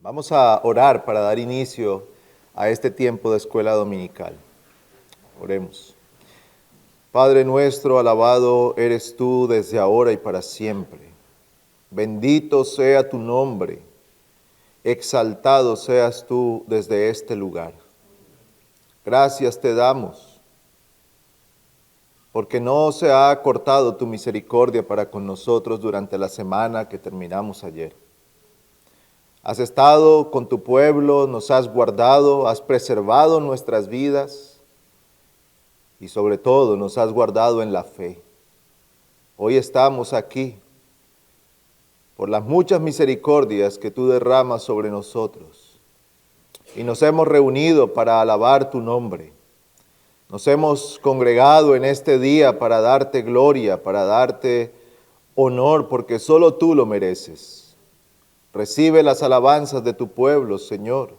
Vamos a orar para dar inicio a este tiempo de escuela dominical. Oremos. Padre nuestro, alabado eres tú desde ahora y para siempre. Bendito sea tu nombre, exaltado seas tú desde este lugar. Gracias te damos, porque no se ha cortado tu misericordia para con nosotros durante la semana que terminamos ayer. Has estado con tu pueblo, nos has guardado, has preservado nuestras vidas y sobre todo nos has guardado en la fe. Hoy estamos aquí por las muchas misericordias que tú derramas sobre nosotros y nos hemos reunido para alabar tu nombre. Nos hemos congregado en este día para darte gloria, para darte honor, porque solo tú lo mereces. Recibe las alabanzas de tu pueblo, Señor.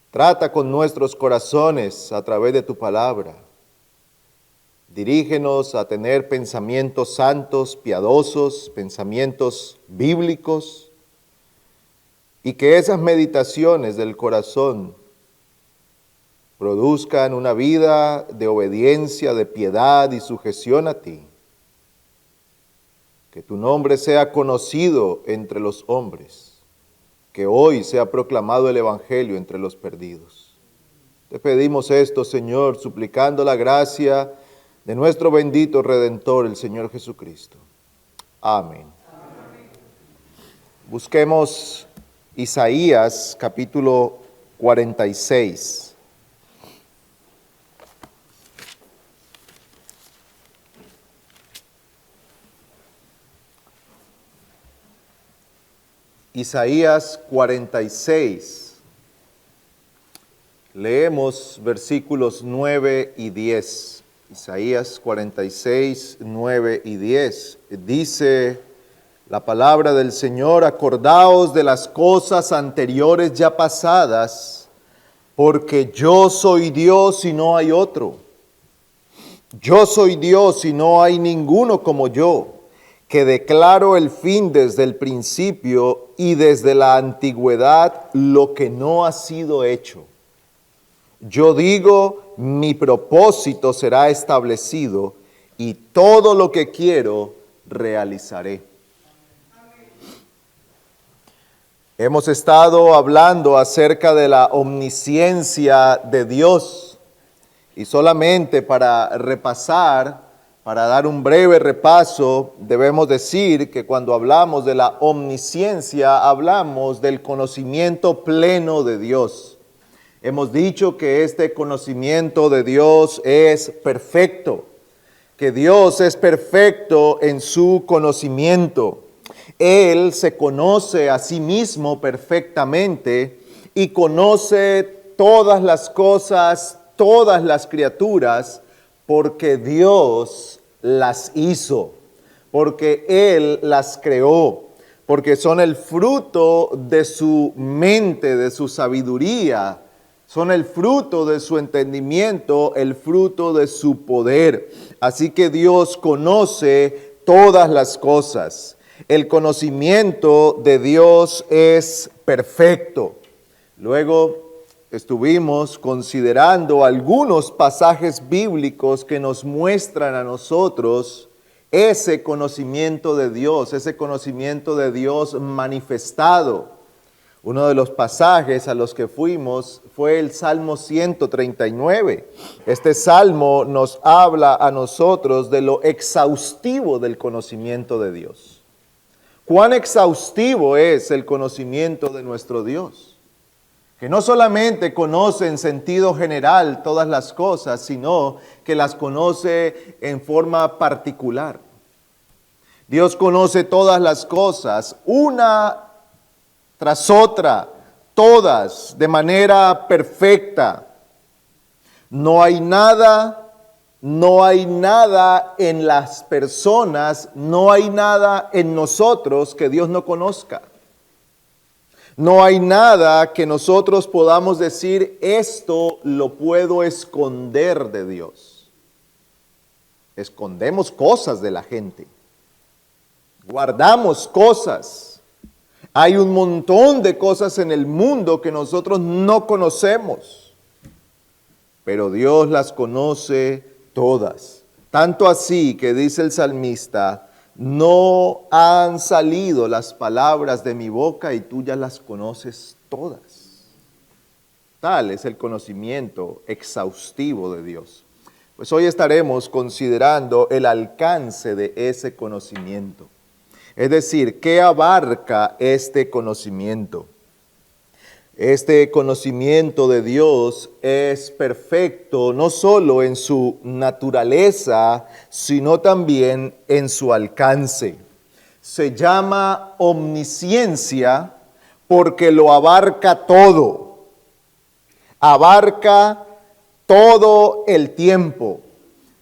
Trata con nuestros corazones a través de tu palabra. Dirígenos a tener pensamientos santos, piadosos, pensamientos bíblicos, y que esas meditaciones del corazón produzcan una vida de obediencia, de piedad y sujeción a ti. Que tu nombre sea conocido entre los hombres, que hoy sea proclamado el Evangelio entre los perdidos. Te pedimos esto, Señor, suplicando la gracia de nuestro bendito Redentor, el Señor Jesucristo. Amén. Busquemos Isaías capítulo 46. Isaías 46, leemos versículos 9 y 10. Isaías 46, 9 y 10. Dice la palabra del Señor: acordaos de las cosas anteriores ya pasadas, porque yo soy Dios y no hay otro. Yo soy Dios y no hay ninguno como yo, que declaro el fin desde el principio y desde la antigüedad lo que no ha sido hecho. Yo digo, mi propósito será establecido y todo lo que quiero realizaré. Hemos estado hablando acerca de la omnisciencia de Dios y solamente para repasar, para dar un breve repaso, debemos decir que cuando hablamos de la omnisciencia, hablamos del conocimiento pleno de Dios. Hemos dicho que este conocimiento de Dios es perfecto, que Dios es perfecto en su conocimiento. Él se conoce a sí mismo perfectamente y conoce todas las cosas, todas las criaturas, porque Dios las hizo, porque Él las creó, porque son el fruto de su mente, de su sabiduría, son el fruto de su entendimiento, el fruto de su poder. Así que Dios conoce todas las cosas. El conocimiento de Dios es perfecto. Luego estuvimos considerando algunos pasajes bíblicos que nos muestran a nosotros ese conocimiento de Dios manifestado. Uno de los pasajes a los que fuimos fue el Salmo 139. Este salmo nos habla a nosotros de lo exhaustivo del conocimiento de Dios. ¿Cuán exhaustivo es el conocimiento de nuestro Dios? Que no solamente conoce en sentido general todas las cosas, sino que las conoce en forma particular. Dios conoce todas las cosas, una tras otra, todas de manera perfecta. No hay nada en las personas, no hay nada en nosotros que Dios no conozca. No hay nada que nosotros podamos decir, esto lo puedo esconder de Dios. Escondemos cosas de la gente. Guardamos cosas. Hay un montón de cosas en el mundo que nosotros no conocemos, pero Dios las conoce todas. Tanto así que dice el salmista, no han salido las palabras de mi boca y tú ya las conoces todas. Tal es el conocimiento exhaustivo de Dios. Pues hoy estaremos considerando el alcance de ese conocimiento. Es decir, ¿qué abarca este conocimiento? Este conocimiento de Dios es perfecto no solo en su naturaleza, sino también en su alcance. Se llama omnisciencia porque lo abarca todo. Abarca todo el tiempo,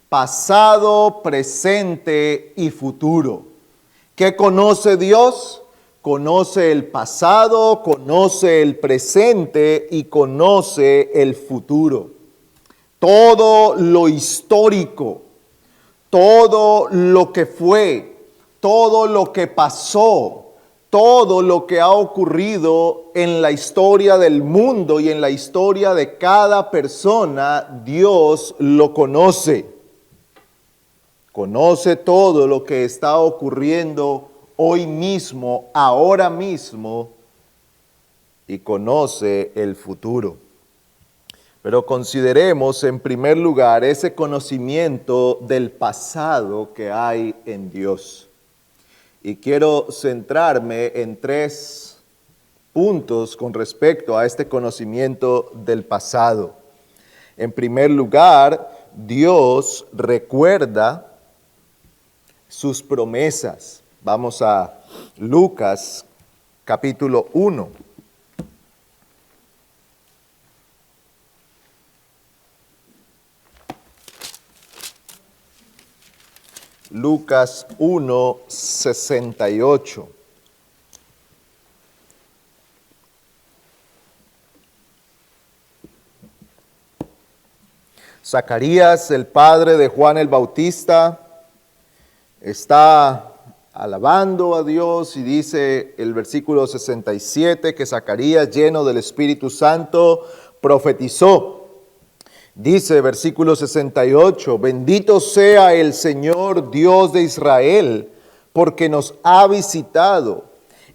pasado, presente y futuro. ¿Qué conoce Dios? Conoce el pasado, conoce el presente y conoce el futuro. Todo lo histórico, todo lo que fue, todo lo que pasó, todo lo que ha ocurrido en la historia del mundo y en la historia de cada persona, Dios lo conoce. Conoce todo lo que está ocurriendo hoy mismo, ahora mismo, y conoce el futuro. Pero consideremos en primer lugar ese conocimiento del pasado que hay en Dios. Y quiero centrarme en 3 puntos con respecto a este conocimiento del pasado. En primer lugar, Dios recuerda sus promesas. Vamos a Lucas capítulo 1. Lucas 1, 68. Zacarías, el padre de Juan el Bautista, está alabando a Dios y dice el versículo 67 que Zacarías, lleno del Espíritu Santo, profetizó. Dice versículo 68, bendito sea el Señor Dios de Israel, porque nos ha visitado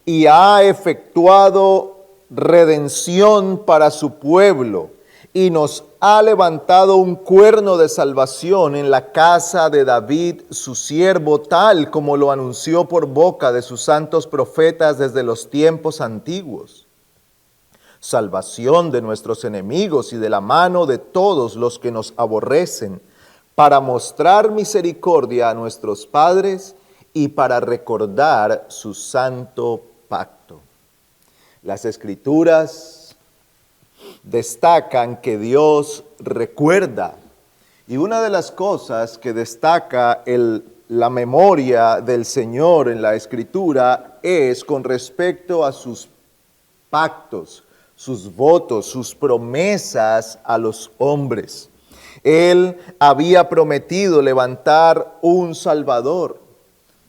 y ha efectuado redención para su pueblo y nos ha levantado un cuerno de salvación en la casa de David, su siervo, tal como lo anunció por boca de sus santos profetas desde los tiempos antiguos. Salvación de nuestros enemigos y de la mano de todos los que nos aborrecen, para mostrar misericordia a nuestros padres y para recordar su santo pacto. Las Escrituras destacan que Dios recuerda, y una de las cosas que destaca la memoria del Señor en la Escritura es con respecto a sus pactos, sus votos, sus promesas a los hombres. Él había prometido levantar un Salvador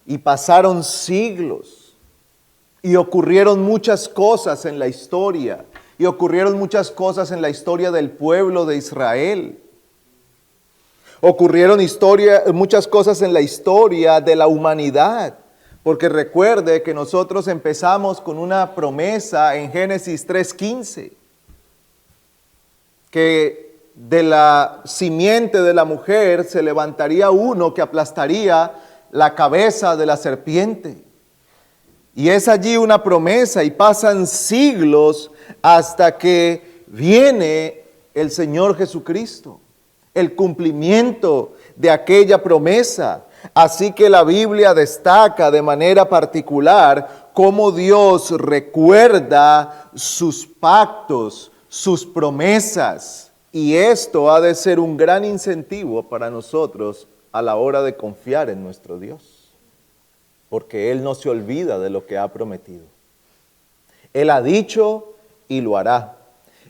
y pasaron siglos y ocurrieron muchas cosas en la historia y ocurrieron muchas cosas en la historia del pueblo de Israel. Ocurrieron muchas cosas en la historia de la humanidad. Porque recuerde que nosotros empezamos con una promesa en Génesis 3:15, que de la simiente de la mujer se levantaría uno que aplastaría la cabeza de la serpiente. Y es allí una promesa y pasan siglos hasta que viene el Señor Jesucristo, el cumplimiento de aquella promesa. Así que la Biblia destaca de manera particular cómo Dios recuerda sus pactos, sus promesas. Y esto ha de ser un gran incentivo para nosotros a la hora de confiar en nuestro Dios. Porque Él no se olvida de lo que ha prometido. Él ha dicho y lo hará.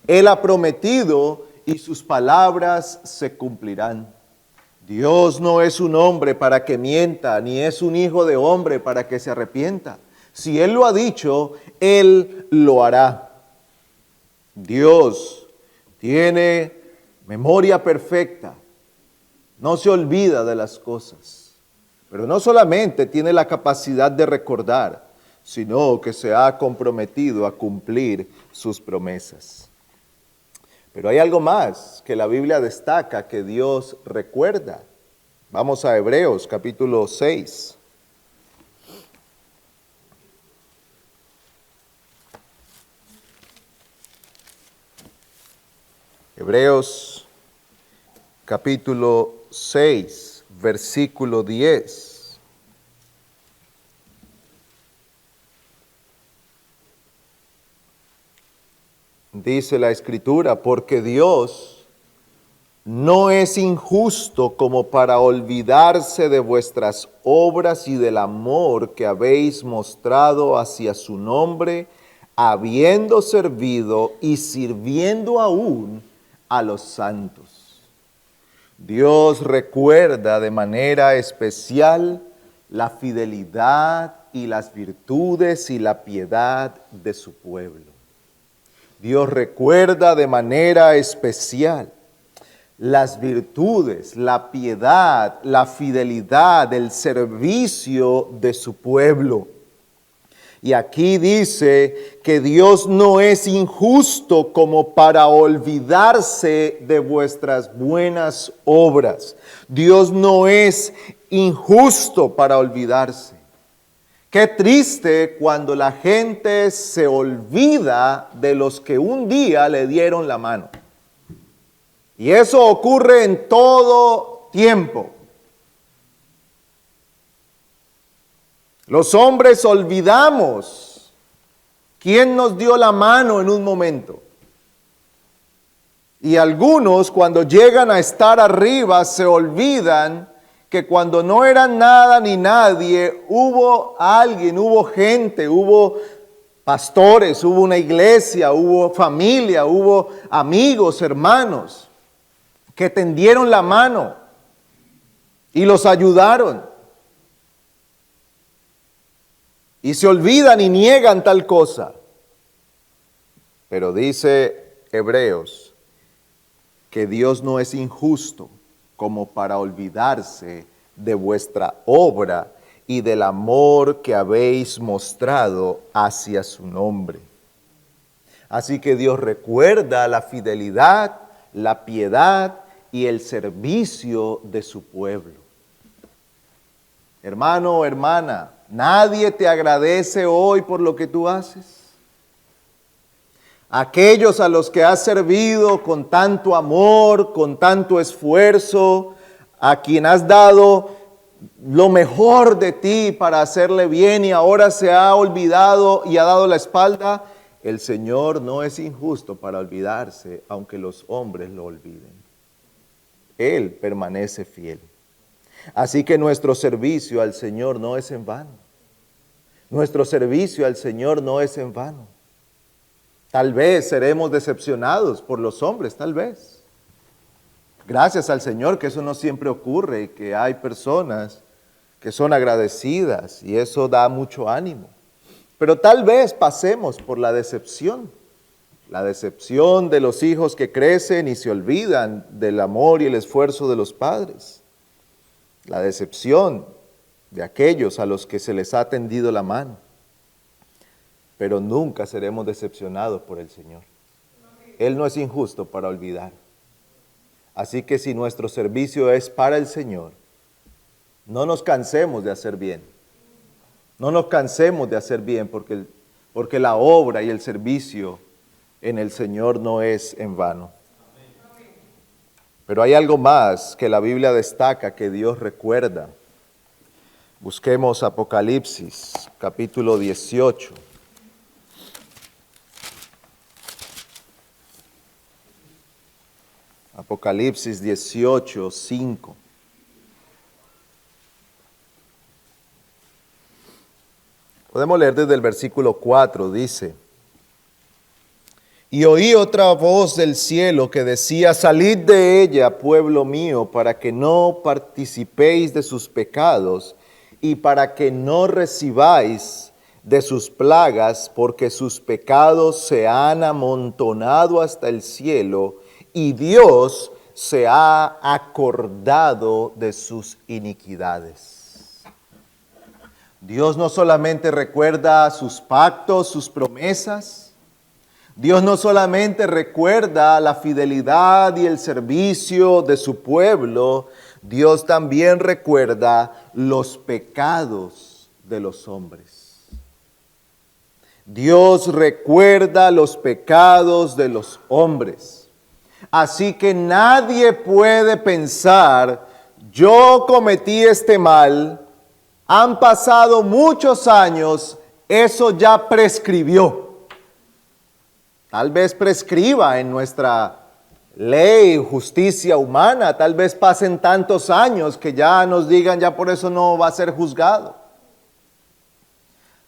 Él ha prometido y sus palabras se cumplirán. Dios no es un hombre para que mienta, ni es un hijo de hombre para que se arrepienta. Si Él lo ha dicho, Él lo hará. Dios tiene memoria perfecta, no se olvida de las cosas, pero no solamente tiene la capacidad de recordar, sino que se ha comprometido a cumplir sus promesas. Pero hay algo más que la Biblia destaca que Dios recuerda. Vamos a Hebreos capítulo 6. Hebreos capítulo 6, versículo 10. Dice la Escritura, porque Dios no es injusto como para olvidarse de vuestras obras y del amor que habéis mostrado hacia su nombre, habiendo servido y sirviendo aún a los santos. Dios recuerda de manera especial la fidelidad y las virtudes y la piedad de su pueblo. Dios recuerda de manera especial las virtudes, la piedad, la fidelidad, el servicio de su pueblo. Y aquí dice que Dios no es injusto como para olvidarse de vuestras buenas obras. Dios no es injusto para olvidarse. Qué triste cuando la gente se olvida de los que un día le dieron la mano. Y eso ocurre en todo tiempo. Los hombres olvidamos quién nos dio la mano en un momento. Y algunos cuando llegan a estar arriba se olvidan que cuando no eran nada ni nadie, hubo alguien, hubo gente, hubo pastores, hubo una iglesia, hubo familia, hubo amigos, hermanos, que tendieron la mano y los ayudaron. Y se olvidan y niegan tal cosa. Pero dice Hebreos que Dios no es injusto como para olvidarse de vuestra obra y del amor que habéis mostrado hacia su nombre. Así que Dios recuerda la fidelidad, la piedad y el servicio de su pueblo. Hermano o hermana, nadie te agradece hoy por lo que tú haces. Aquellos a los que has servido con tanto amor, con tanto esfuerzo, a quien has dado lo mejor de ti para hacerle bien y ahora se ha olvidado y ha dado la espalda, el Señor no es injusto para olvidarse, aunque los hombres lo olviden. Él permanece fiel. Así que nuestro servicio al Señor no es en vano. Nuestro servicio al Señor no es en vano. Tal vez seremos decepcionados por los hombres, tal vez. Gracias al Señor que eso no siempre ocurre y que hay personas que son agradecidas y eso da mucho ánimo. Pero tal vez pasemos por la decepción de los hijos que crecen y se olvidan del amor y el esfuerzo de los padres. La decepción de aquellos a los que se les ha tendido la mano. Pero nunca seremos decepcionados por el Señor. Él no es injusto para olvidar. Así que si nuestro servicio es para el Señor, no nos cansemos de hacer bien. No nos cansemos de hacer bien porque la obra y el servicio en el Señor no es en vano. Pero hay algo más que la Biblia destaca que Dios recuerda. Busquemos Apocalipsis, capítulo 18. Apocalipsis 18, 5. Podemos leer desde el versículo 4, dice: Y oí otra voz del cielo que decía: Salid de ella, pueblo mío, para que no participéis de sus pecados y para que no recibáis de sus plagas, porque sus pecados se han amontonado hasta el cielo, y Dios se ha acordado de sus iniquidades. Dios no solamente recuerda sus pactos, sus promesas. Dios no solamente recuerda la fidelidad y el servicio de su pueblo, Dios también recuerda los pecados de los hombres. Dios recuerda los pecados de los hombres. Así que nadie puede pensar, yo cometí este mal, han pasado muchos años, eso ya prescribió. Tal vez prescriba en nuestra ley, justicia humana, tal vez pasen tantos años que ya nos digan, ya por eso no va a ser juzgado.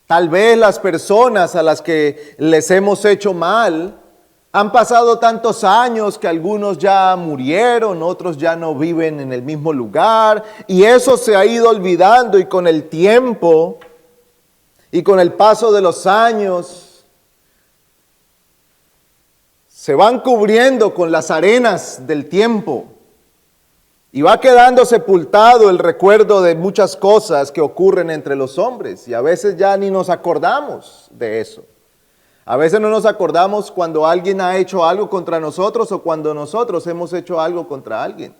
Tal vez las personas a las que les hemos hecho mal, han pasado tantos años que algunos ya murieron, otros ya no viven en el mismo lugar, y eso se ha ido olvidando, y con el tiempo y con el paso de los años, se van cubriendo con las arenas del tiempo y va quedando sepultado el recuerdo de muchas cosas que ocurren entre los hombres, y a veces ya ni nos acordamos de eso. A veces no nos acordamos cuando alguien ha hecho algo contra nosotros o cuando nosotros hemos hecho algo contra alguien.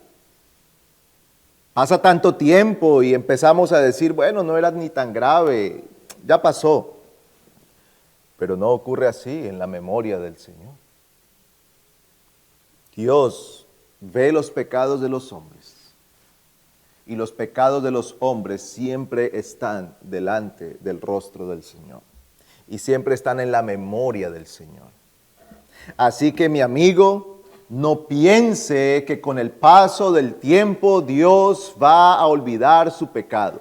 Pasa tanto tiempo y empezamos a decir, bueno, no era ni tan grave, ya pasó. Pero no ocurre así en la memoria del Señor. Dios ve los pecados de los hombres, y los pecados de los hombres siempre están delante del rostro del Señor, y siempre están en la memoria del Señor. Así que mi amigo, no piense que con el paso del tiempo Dios va a olvidar su pecado.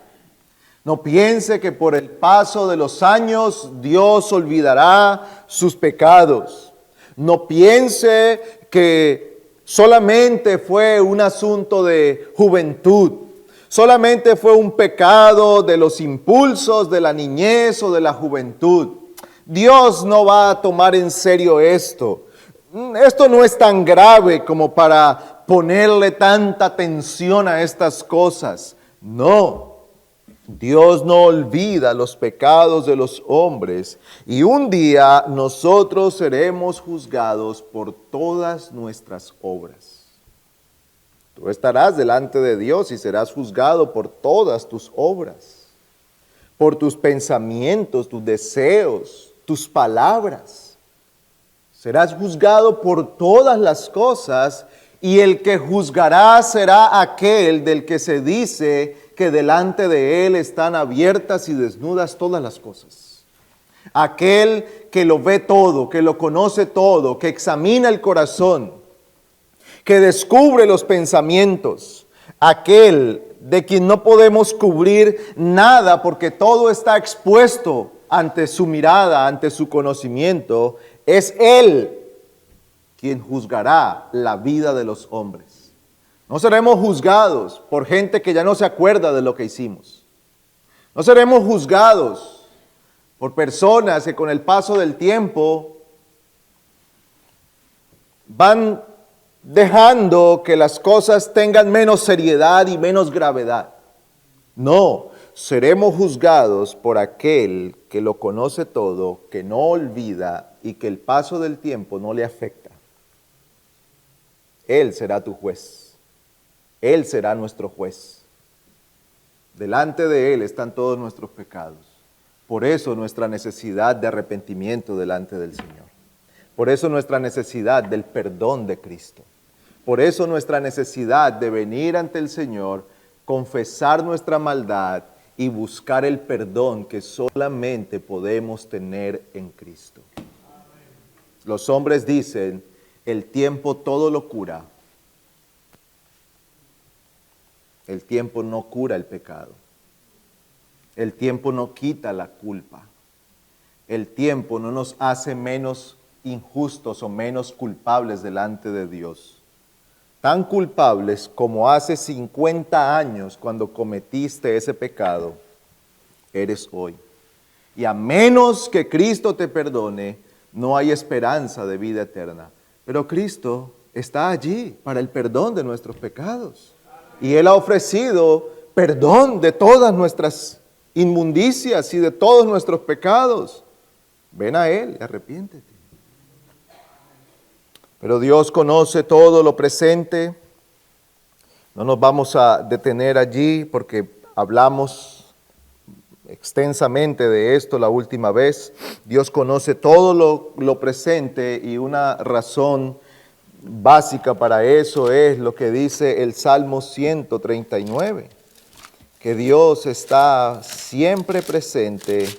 No piense que por el paso de los años Dios olvidará sus pecados. No piense que solamente fue un asunto de juventud, solamente fue un pecado de los impulsos de la niñez o de la juventud. Dios no va a tomar en serio esto. Esto no es tan grave como para ponerle tanta atención a estas cosas. No. Dios no olvida los pecados de los hombres, y un día nosotros seremos juzgados por todas nuestras obras. Tú estarás delante de Dios y serás juzgado por todas tus obras, por tus pensamientos, tus deseos, tus palabras. Serás juzgado por todas las cosas, y el que juzgará será aquel del que se dice que delante de él están abiertas y desnudas todas las cosas. Aquel que lo ve todo, que lo conoce todo, que examina el corazón, que descubre los pensamientos, aquel de quien no podemos cubrir nada porque todo está expuesto ante su mirada, ante su conocimiento, es Él quien juzgará la vida de los hombres. No seremos juzgados por gente que ya no se acuerda de lo que hicimos. No seremos juzgados por personas que con el paso del tiempo van dejando que las cosas tengan menos seriedad y menos gravedad. No, seremos juzgados por aquel que lo conoce todo, que no olvida y que el paso del tiempo no le afecta. Él será tu juez. Él será nuestro juez. Delante de Él están todos nuestros pecados. Por eso nuestra necesidad de arrepentimiento delante del Señor. Por eso nuestra necesidad del perdón de Cristo. Por eso nuestra necesidad de venir ante el Señor, confesar nuestra maldad y buscar el perdón que solamente podemos tener en Cristo. Los hombres dicen, el tiempo todo lo cura. El tiempo no cura el pecado. El tiempo no quita la culpa. El tiempo no nos hace menos injustos o menos culpables delante de Dios. Tan culpables como hace 50 años cuando cometiste ese pecado, eres hoy. Y a menos que Cristo te perdone, no hay esperanza de vida eterna. Pero Cristo está allí para el perdón de nuestros pecados. Y Él ha ofrecido perdón de todas nuestras inmundicias y de todos nuestros pecados. Ven a Él y arrepiéntete. Pero Dios conoce todo lo presente. No nos vamos a detener allí porque hablamos extensamente de esto la última vez. Dios conoce todo lo presente y una razón básica para eso es lo que dice el Salmo 139, que Dios está siempre presente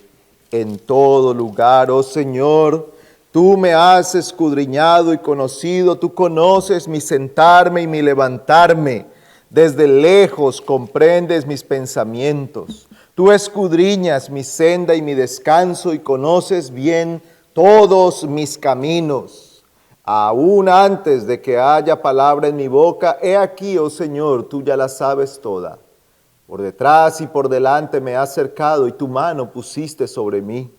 en todo lugar. Oh Señor, tú me has escudriñado y conocido, tú conoces mi sentarme y mi levantarme. Desde lejos comprendes mis pensamientos. Tú escudriñas mi senda y mi descanso y conoces bien todos mis caminos. Aún antes de que haya palabra en mi boca, he aquí, oh Señor, tú ya la sabes toda. Por detrás y por delante me has cercado y tu mano pusiste sobre mí.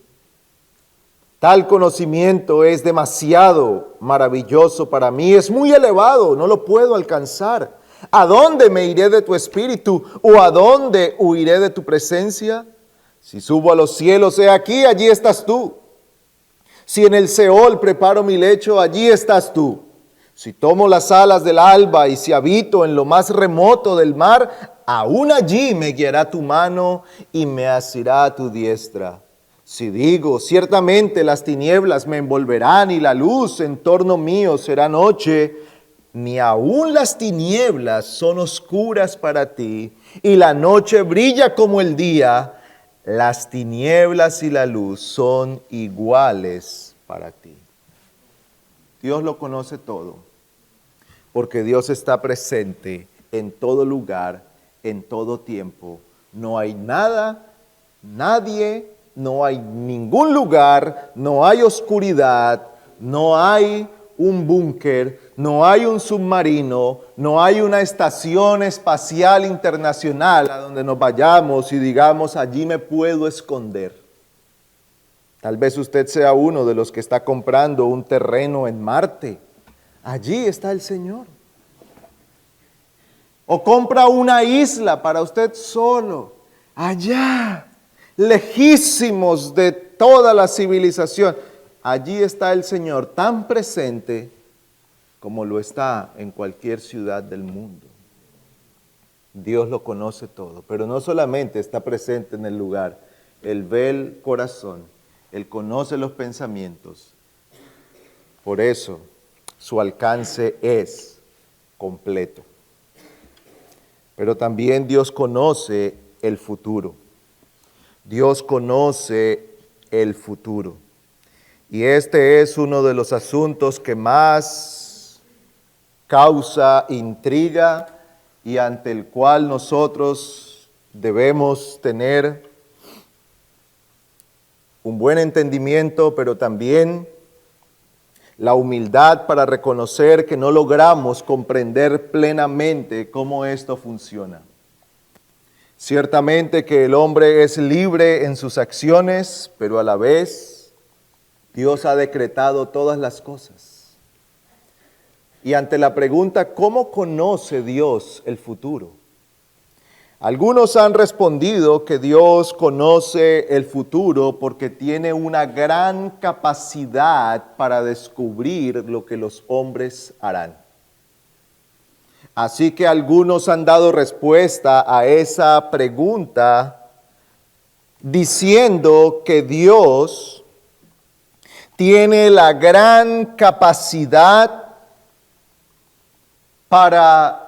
Tal conocimiento es demasiado maravilloso para mí, es muy elevado, no lo puedo alcanzar. ¿A dónde me iré de tu espíritu o a dónde huiré de tu presencia? Si subo a los cielos, he aquí, allí estás tú. Si en el Seol preparo mi lecho, allí estás tú. Si tomo las alas del alba y si habito en lo más remoto del mar, aún allí me guiará tu mano y me asirá tu diestra. Si digo, ciertamente las tinieblas me envolverán y la luz en torno mío será noche, ni aún las tinieblas son oscuras para ti, y la noche brilla como el día, las tinieblas y la luz son iguales para ti. Dios lo conoce todo, porque Dios está presente en todo lugar, en todo tiempo. No hay nada, nadie, no hay ningún lugar, no hay oscuridad, no hay un búnker, no hay un submarino, no hay una estación espacial internacional a donde nos vayamos y digamos, allí me puedo esconder. Tal vez usted sea uno de los que está comprando un terreno en Marte. Allí está el Señor. O compra una isla para usted solo, allá, lejísimos de toda la civilización. Allí está el Señor tan presente como lo está en cualquier ciudad del mundo. Dios lo conoce todo, pero no solamente está presente en el lugar, Él ve el corazón, Él conoce los pensamientos. Por eso su alcance es completo. Pero también Dios conoce el futuro. Dios conoce el futuro. Y este es uno de los asuntos que más causa intriga y ante el cual nosotros debemos tener un buen entendimiento, pero también la humildad para reconocer que no logramos comprender plenamente cómo esto funciona. Ciertamente que el hombre es libre en sus acciones, pero a la vez Dios ha decretado todas las cosas. Y ante la pregunta, ¿cómo conoce Dios el futuro? Algunos han respondido que Dios conoce el futuro porque tiene una gran capacidad para descubrir lo que los hombres harán. Así que algunos han dado respuesta a esa pregunta diciendo que Dios tiene la gran capacidad para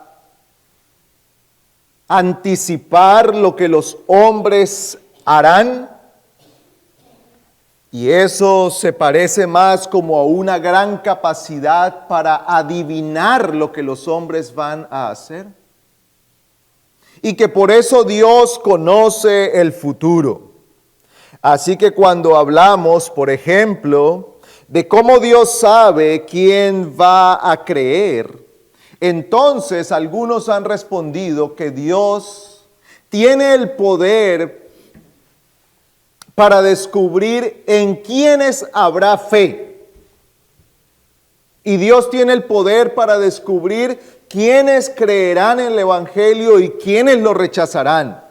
anticipar lo que los hombres harán, y eso se parece más como a una gran capacidad para adivinar lo que los hombres van a hacer, y que por eso Dios conoce el futuro. Así que cuando hablamos, por ejemplo, de cómo Dios sabe quién va a creer, entonces algunos han respondido que Dios tiene el poder para descubrir en quiénes habrá fe. Y Dios tiene el poder para descubrir quiénes creerán en el Evangelio y quiénes lo rechazarán.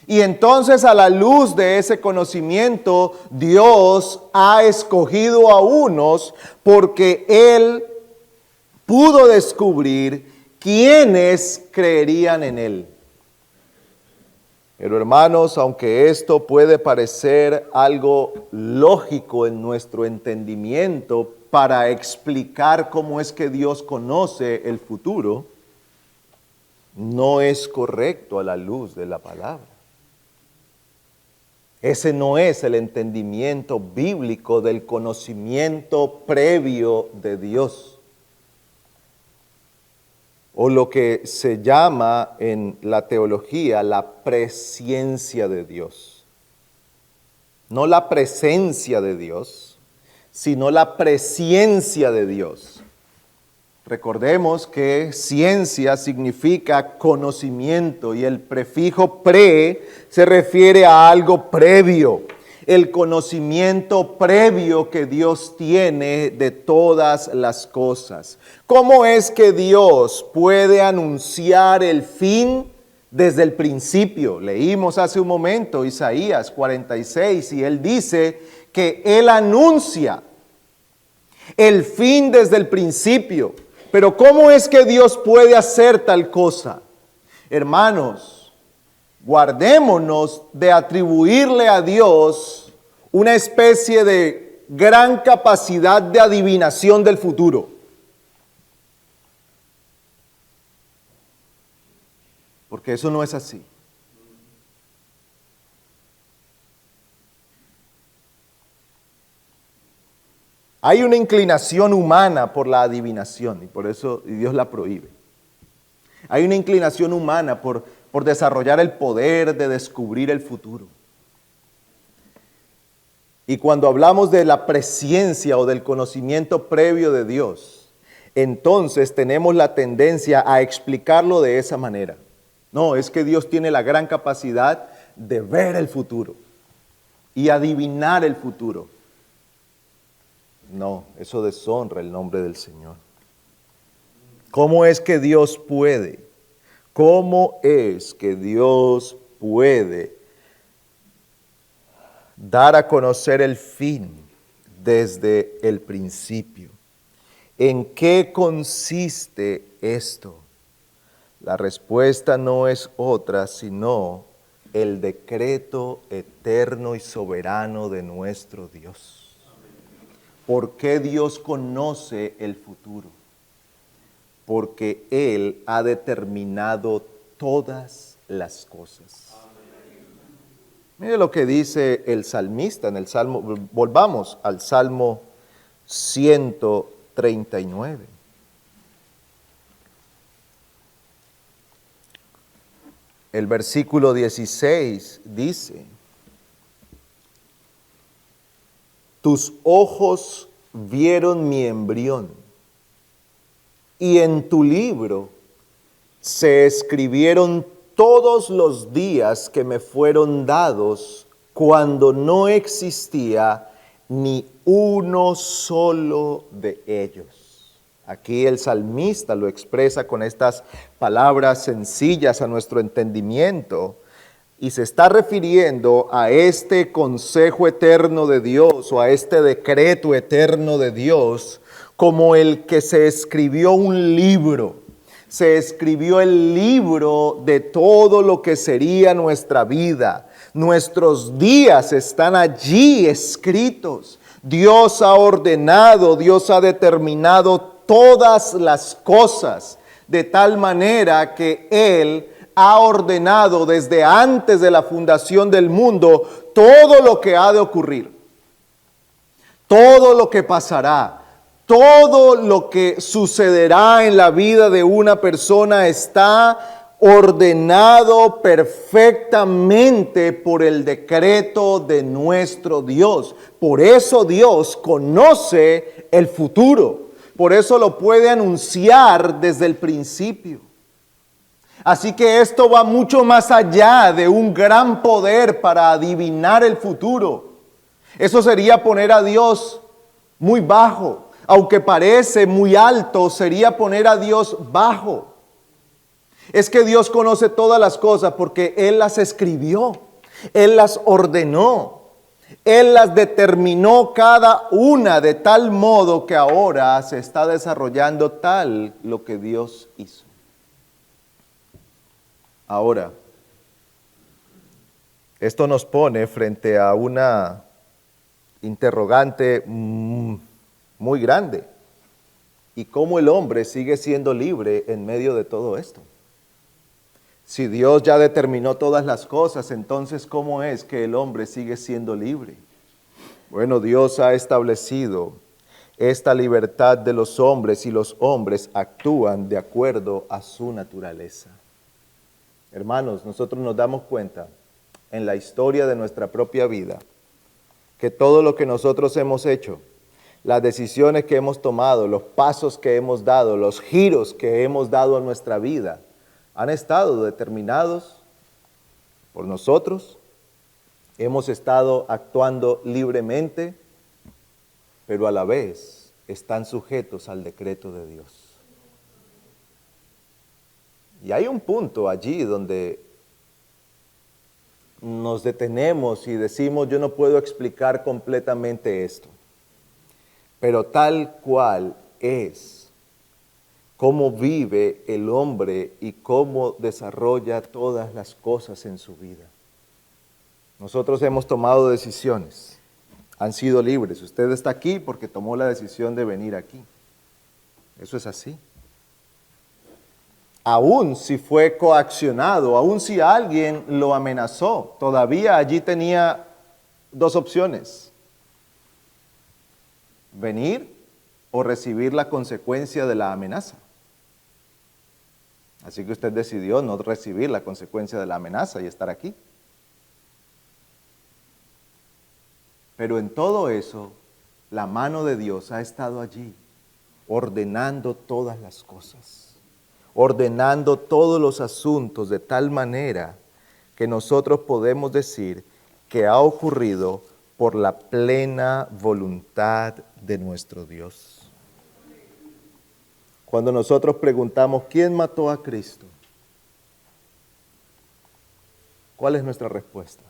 Y entonces, a la luz de ese conocimiento, Dios ha escogido a unos porque Él pudo descubrir quiénes creerían en Él. Pero hermanos, aunque esto puede parecer algo lógico en nuestro entendimiento para explicar cómo es que Dios conoce el futuro, no es correcto a la luz de la palabra. Ese no es el entendimiento bíblico del conocimiento previo de Dios, o lo que se llama en la teología la presciencia de Dios. No la presencia de Dios, sino la presciencia de Dios. Recordemos que ciencia significa conocimiento y el prefijo pre se refiere a algo previo, el conocimiento previo que Dios tiene de todas las cosas. ¿Cómo es que Dios puede anunciar el fin desde el principio? Leímos hace un momento Isaías 46 y Él dice que Él anuncia el fin desde el principio. Pero ¿cómo es que Dios puede hacer tal cosa? Hermanos, guardémonos de atribuirle a Dios una especie de gran capacidad de adivinación del futuro. Porque eso no es así. Hay una inclinación humana por la adivinación y por eso Dios la prohíbe. Hay una inclinación humana por desarrollar el poder de descubrir el futuro. Y cuando hablamos de la presciencia o del conocimiento previo de Dios, entonces tenemos la tendencia a explicarlo de esa manera. No, es que Dios tiene la gran capacidad de ver el futuro y adivinar el futuro. No, eso deshonra el nombre del Señor. ¿Cómo es que Dios puede? ¿Cómo es que Dios puede dar a conocer el fin desde el principio? ¿En qué consiste esto? La respuesta no es otra sino el decreto eterno y soberano de nuestro Dios. ¿Por qué Dios conoce el futuro? Porque Él ha determinado todas las cosas. Mire lo que dice el salmista en el Salmo, volvamos al Salmo 139. El versículo 16 dice: tus ojos vieron mi embrión, y en tu libro se escribieron todos los días que me fueron dados, cuando no existía ni uno solo de ellos. Aquí el salmista lo expresa con estas palabras sencillas a nuestro entendimiento, y se está refiriendo a este consejo eterno de Dios o a este decreto eterno de Dios como el que se escribió un libro. Se escribió el libro de todo lo que sería nuestra vida. Nuestros días están allí escritos. Dios ha ordenado, Dios ha determinado todas las cosas de tal manera que Él ha ordenado desde antes de la fundación del mundo todo lo que ha de ocurrir, todo lo que pasará, todo lo que sucederá en la vida de una persona está ordenado perfectamente por el decreto de nuestro Dios. Por eso Dios conoce el futuro, por eso lo puede anunciar desde el principio. Así que esto va mucho más allá de un gran poder para adivinar el futuro. Eso sería poner a Dios muy bajo. Aunque parece muy alto, sería poner a Dios bajo. Es que Dios conoce todas las cosas porque Él las escribió, Él las ordenó, Él las determinó cada una de tal modo que ahora se está desarrollando tal lo que Dios hizo. Ahora, esto nos pone frente a una interrogante muy grande. ¿Y cómo el hombre sigue siendo libre en medio de todo esto? Si Dios ya determinó todas las cosas, entonces ¿cómo es que el hombre sigue siendo libre? Bueno, Dios ha establecido esta libertad de los hombres y los hombres actúan de acuerdo a su naturaleza. Hermanos, nosotros nos damos cuenta en la historia de nuestra propia vida que todo lo que nosotros hemos hecho, las decisiones que hemos tomado, los pasos que hemos dado, los giros que hemos dado a nuestra vida, han estado determinados por nosotros. Hemos estado actuando libremente, pero a la vez están sujetos al decreto de Dios. Y hay un punto allí donde nos detenemos y decimos, yo no puedo explicar completamente esto, pero tal cual es cómo vive el hombre y cómo desarrolla todas las cosas en su vida. Nosotros hemos tomado decisiones, han sido libres. Usted está aquí porque tomó la decisión de venir aquí. Eso es así. Aún si fue coaccionado, aún si alguien lo amenazó, todavía allí tenía dos opciones: venir o recibir la consecuencia de la amenaza. Así que usted decidió no recibir la consecuencia de la amenaza y estar aquí. Pero en todo eso, la mano de Dios ha estado allí, ordenando todas las cosas, ordenando todos los asuntos de tal manera que nosotros podemos decir que ha ocurrido por la plena voluntad de nuestro Dios. Cuando nosotros preguntamos, ¿quién mató a Cristo? ¿Cuál es nuestra respuesta?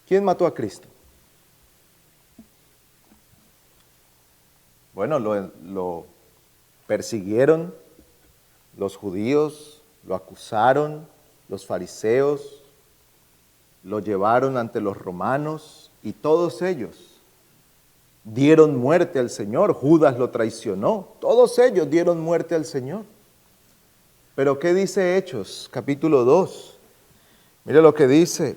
¿Quién mató a Cristo? Bueno, lo persiguieron los judíos, lo acusaron los fariseos, lo llevaron ante los romanos y todos ellos dieron muerte al Señor. Judas lo traicionó, todos ellos dieron muerte al Señor. Pero ¿qué dice Hechos, capítulo 2? Mire lo que dice.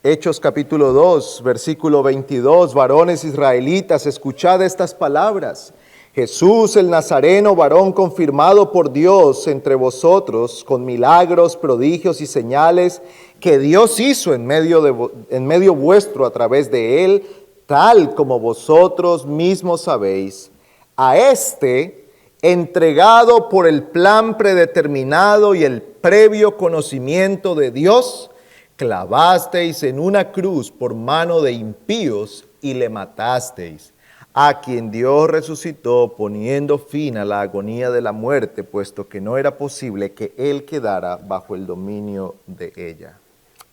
Hechos capítulo 2, versículo 22, varones israelitas, escuchad estas palabras. Jesús el Nazareno, varón confirmado por Dios entre vosotros, con milagros, prodigios y señales que Dios hizo en medio vuestro a través de él, tal como vosotros mismos sabéis. A este, entregado por el plan predeterminado y el previo conocimiento de Dios, clavasteis en una cruz por mano de impíos y le matasteis, a quien Dios resucitó poniendo fin a la agonía de la muerte, puesto que no era posible que él quedara bajo el dominio de ella.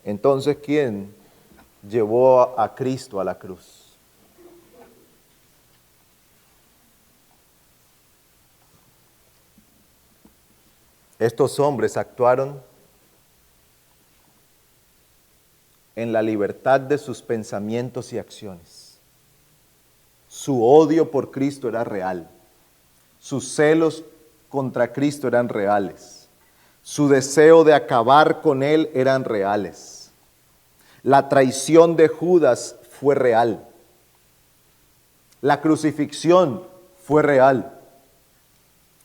Entonces, ¿quién llevó a Cristo a la cruz? Estos hombres actuaron en la libertad de sus pensamientos y acciones. Su odio por Cristo era real. Sus celos contra Cristo eran reales. Su deseo de acabar con él eran reales. La traición de Judas fue real. La crucifixión fue real.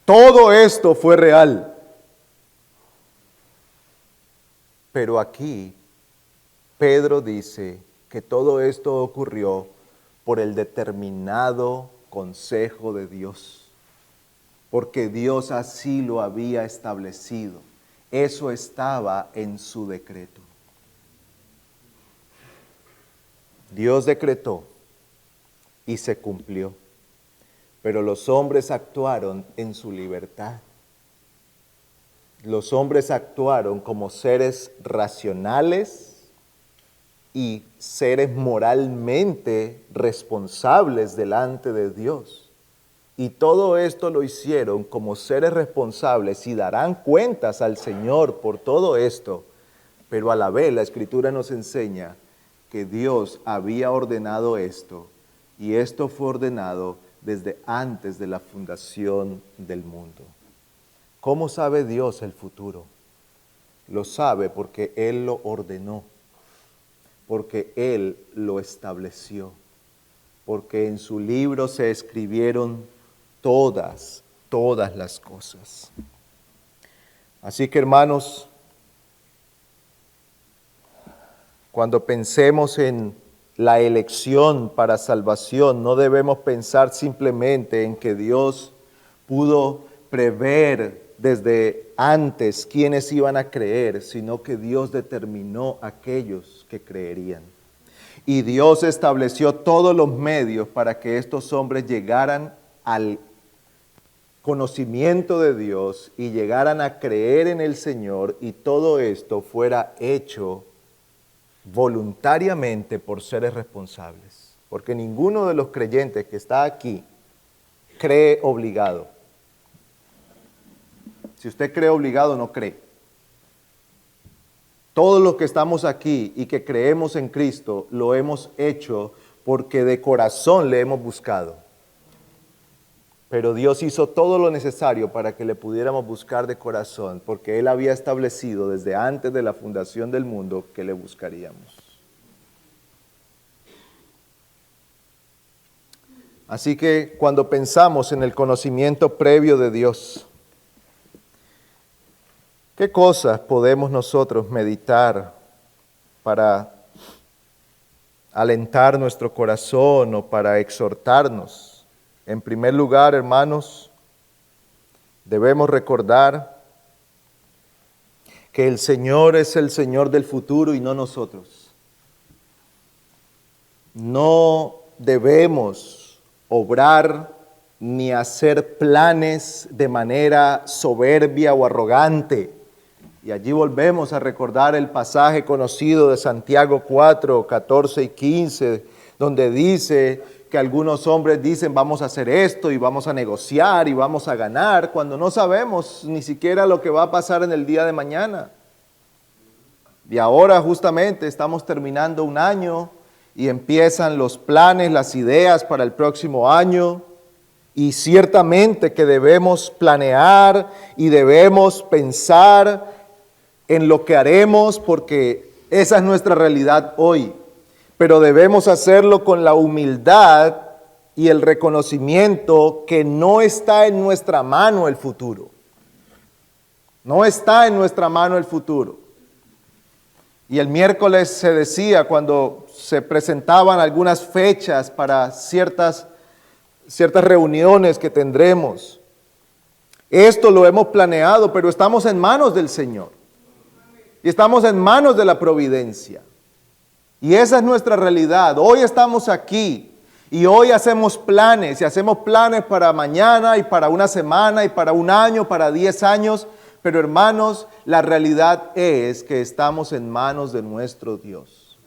Todo esto fue real. Pero aquí Pedro dice que todo esto ocurrió por el determinado consejo de Dios, porque Dios así lo había establecido. Eso estaba en su decreto. Dios decretó y se cumplió, pero los hombres actuaron en su libertad. Los hombres actuaron como seres racionales y seres moralmente responsables delante de Dios. Y todo esto lo hicieron como seres responsables y darán cuentas al Señor por todo esto. Pero a la vez la Escritura nos enseña que Dios había ordenado esto, y esto fue ordenado desde antes de la fundación del mundo. ¿Cómo sabe Dios el futuro? Lo sabe porque Él lo ordenó, porque Él lo estableció, porque en su libro se escribieron todas las cosas. Así que, hermanos, cuando pensemos en la elección para salvación, no debemos pensar simplemente en que Dios pudo prever desde antes quiénes iban a creer, sino que Dios determinó aquellos que creerían. Y Dios estableció todos los medios para que estos hombres llegaran al conocimiento de Dios y llegaran a creer en el Señor, y todo esto fuera hecho voluntariamente por seres responsables. Porque ninguno de los creyentes que está aquí cree obligado. Si usted cree obligado, no cree. Todos los que estamos aquí y que creemos en Cristo, lo hemos hecho porque de corazón le hemos buscado. Pero Dios hizo todo lo necesario para que le pudiéramos buscar de corazón, porque Él había establecido desde antes de la fundación del mundo que le buscaríamos. Así que cuando pensamos en el conocimiento previo de Dios, ¿qué cosas podemos nosotros meditar para alentar nuestro corazón o para exhortarnos? En primer lugar, hermanos, debemos recordar que el Señor es el Señor del futuro y no nosotros. No debemos obrar ni hacer planes de manera soberbia o arrogante. Y allí volvemos a recordar el pasaje conocido de Santiago 4, 14 y 15, donde dice que algunos hombres dicen vamos a hacer esto y vamos a negociar y vamos a ganar, cuando no sabemos ni siquiera lo que va a pasar en el día de mañana. Y ahora justamente estamos terminando un año y empiezan los planes, las ideas para el próximo año. Y ciertamente que debemos planear y debemos pensar en lo que haremos, porque esa es nuestra realidad hoy. Pero debemos hacerlo con la humildad y el reconocimiento que no está en nuestra mano el futuro. No está en nuestra mano el futuro. Y el miércoles se decía, cuando se presentaban algunas fechas para ciertas reuniones que tendremos, esto lo hemos planeado, pero estamos en manos del Señor. Y estamos en manos de la providencia. Y esa es nuestra realidad. Hoy estamos aquí y hoy hacemos planes, y hacemos planes para mañana y para una semana y para un año, para 10 años. Pero hermanos, la realidad es que estamos en manos de nuestro Dios.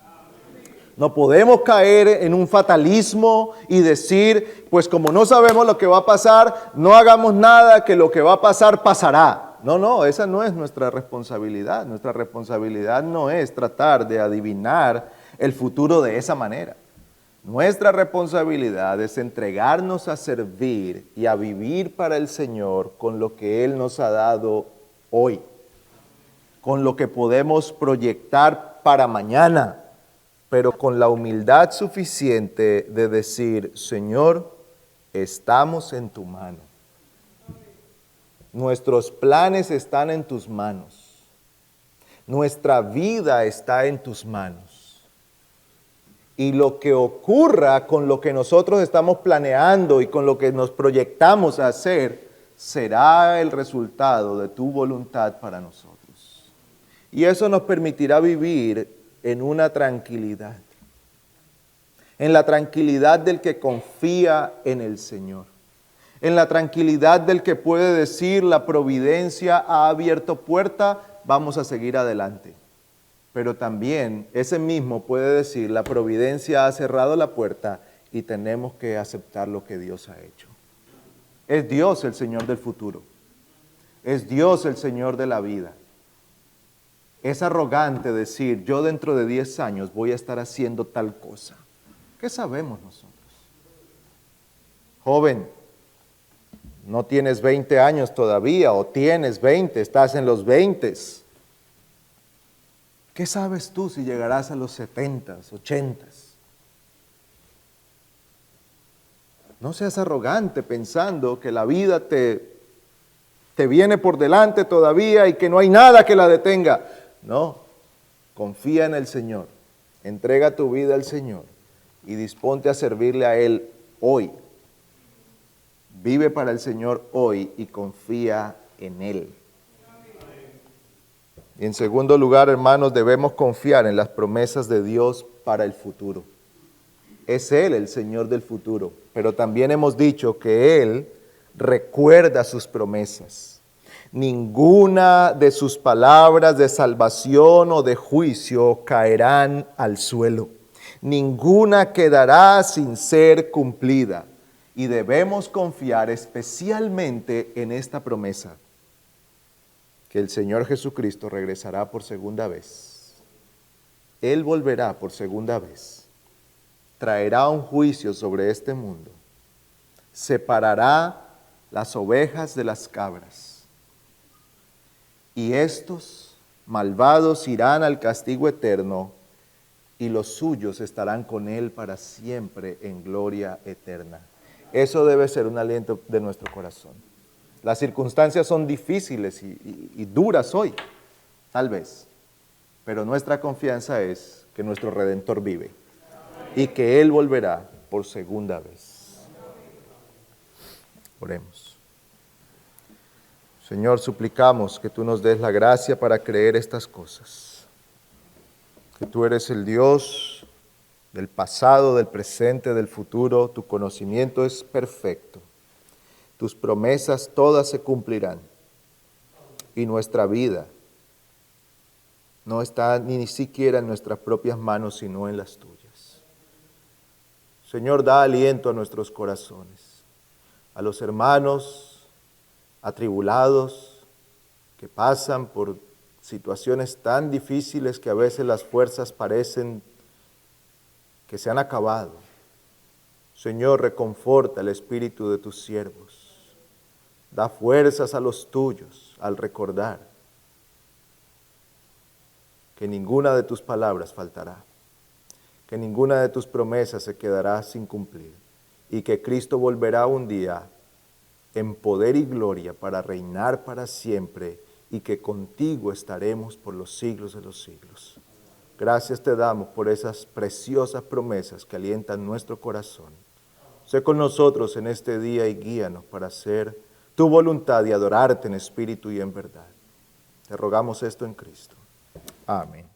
No podemos caer en un fatalismo y decir, pues como no sabemos lo que va a pasar, no hagamos nada, que lo que va a pasar pasará. No, esa no es nuestra responsabilidad. Nuestra responsabilidad no es tratar de adivinar el futuro de esa manera. Nuestra responsabilidad es entregarnos a servir y a vivir para el Señor con lo que Él nos ha dado hoy, con lo que podemos proyectar para mañana, pero con la humildad suficiente de decir, Señor, estamos en tu mano. Nuestros planes están en tus manos. Nuestra vida está en tus manos. Y lo que ocurra con lo que nosotros estamos planeando y con lo que nos proyectamos a hacer, será el resultado de tu voluntad para nosotros. Y eso nos permitirá vivir en una tranquilidad, en la tranquilidad del que confía en el Señor, en la tranquilidad del que puede decir: la providencia ha abierto puerta, vamos a seguir adelante. Pero también ese mismo puede decir: la providencia ha cerrado la puerta y tenemos que aceptar lo que Dios ha hecho. Es Dios el Señor del futuro. Es Dios el Señor de la vida. Es arrogante decir: yo dentro de 10 años voy a estar haciendo tal cosa. ¿Qué sabemos nosotros? Joven, no tienes 20 años todavía, o tienes 20, estás en los 20. ¿Qué sabes tú si llegarás a los 70, 80? No seas arrogante pensando que la vida te viene por delante todavía y que no hay nada que la detenga. No, confía en el Señor, entrega tu vida al Señor y disponte a servirle a Él hoy. Vive para el Señor hoy y confía en Él. Y en segundo lugar, hermanos, debemos confiar en las promesas de Dios para el futuro. Es Él el Señor del futuro, pero también hemos dicho que Él recuerda sus promesas. Ninguna de sus palabras de salvación o de juicio caerán al suelo. Ninguna quedará sin ser cumplida. Y debemos confiar especialmente en esta promesa: que el Señor Jesucristo regresará por segunda vez. Él volverá por segunda vez. Traerá un juicio sobre este mundo. Separará las ovejas de las cabras. Y estos malvados irán al castigo eterno, y los suyos estarán con Él para siempre en gloria eterna. Eso debe ser un aliento de nuestro corazón. Las circunstancias son difíciles y duras hoy, tal vez, pero nuestra confianza es que nuestro Redentor vive y que Él volverá por segunda vez. Oremos. Señor, suplicamos que tú nos des la gracia para creer estas cosas, que tú eres el Dios del pasado, del presente, del futuro. Tu conocimiento es perfecto. Tus promesas todas se cumplirán. Y nuestra vida no está ni siquiera en nuestras propias manos, sino en las tuyas. Señor, da aliento a nuestros corazones, a los hermanos atribulados que pasan por situaciones tan difíciles que a veces las fuerzas parecen que se han acabado. Señor, reconforta el espíritu de tus siervos. Da fuerzas a los tuyos al recordar que ninguna de tus palabras faltará, que ninguna de tus promesas se quedará sin cumplir y que Cristo volverá un día en poder y gloria para reinar para siempre y que contigo estaremos por los siglos de los siglos. Gracias te damos por esas preciosas promesas que alientan nuestro corazón. Sé con nosotros en este día y guíanos para hacer tu voluntad y adorarte en espíritu y en verdad. Te rogamos esto en Cristo. Amén.